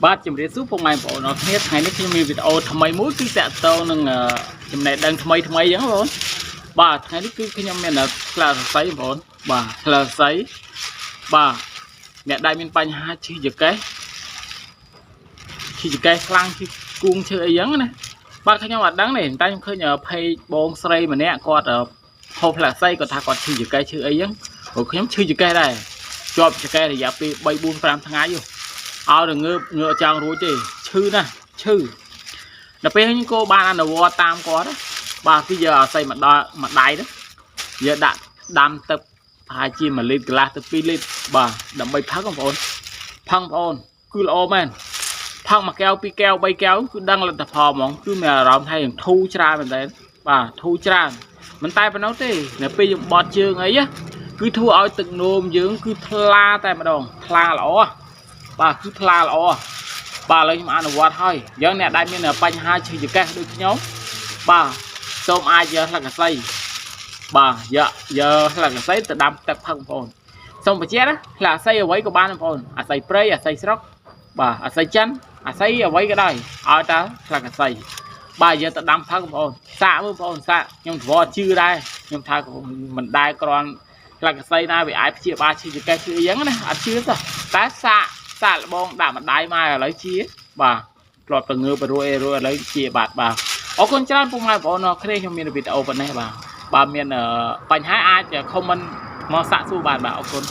បាទជំរាបសួរពុកម៉ែបងប្អូនអរគ្នាថ្ងៃនេះខ្ញុំមានវីដេអូថ្មីមួយគឺតាក់ទងនឹងចំណេះដឹងថ្មីអញ្ចឹងបងបាទថ្ងៃនេះគឺខ្ញុំមានក្លាសសរសៃបងប្អូនបាទក្លាសសរសៃបាទអ្នកដែលមានបញ្ហាឈឺចង្កេះខ្លាំងឈឺគួងឈឺអីចឹងណាបាទខ្ញុំអត់ដឹងទេតែខ្ញុំឃើញផេកបងស្រីម្នាក់គាត់ហូបផ្លាស័យគាត់ថាគាត់ឈឺចង្កេះឈឺអីចឹងព្រោះខ្ញុំឈឺចង្កេះដែរជាប់ចង្កេះរយៈពេល3 4 5ថ្ងៃយូរឲ្យតែងើបចង់រួចទេឈឺណាស់ឈឺដល់ពេលខ្ញុំក៏បានអនុវត្តតាមគាត់បាទគឺយកអាស័យមកដៃហ្នឹងយកដាក់ដាំទឹកប្រហែលជា1លីត្រកន្លះទៅ2លីត្របាទដើម្បីផឹកបងប្អូនគឺល្អមែនផឹក1កែវ2កែវ3កែវគឺដឹងលទ្ធផលហ្មងគឺមានអារម្មណ៍ថាធូរច្រើនមែនតើបាទធូរច្រើនមិនតែប៉ុណ្ណោះទេនៅពេលយើងបត់ជើងអីគឺធ្វើឲ្យទឹកនោមយើងគឺថ្លាតែម្ដងថ្លាល្អបាទគឺថ្លាល្អបាទឥឡូវខ្ញុំអនុវត្តហើយយើងអ្នកដែលមានបញ្ហាឈឺចង្កេះដូចខ្ញុំបាទសូមអាចយកស្លឹកអាស័យបាទយកស្លឹកអាស័យទៅដាំទឹកផឹកបងប្អូនសូមបញ្ជាក់ណាស្លឹកអាស័យអ្វីក៏បានបងប្អូនអាស័យព្រៃអាស័យស្រុកបាទអាស័យចិនអាស័យអ្វីក៏ដោយឲ្យតែស្លឹកអាស័យបាទយកទៅដាំផឹកបងប្អូនសាកមើលបងប្អូនសាកខ្ញុំធ្លាប់ជឿដែរខ្ញុំថាមិនដែលគ្រាន់ស្លឹកអាស័យណាវាអាចព្យាបាលឈឺចង្កេះឈឺអីចឹងណាអត់ជឿទេតែសាកលបងដាក់ម្ដាយមកឥឡូវជាបាទធ្លាប់ទៅងើបរួចឥឡូវជាបាទអរគុណច្រើនពុកម៉ែបងប្អូនអរគ្នាខ្ញុំមានវីដេអូប៉ុណ្ណេះបាទមានបញ្ហាអាចខមមិនមកសាកសួរបានបាទអរគុណ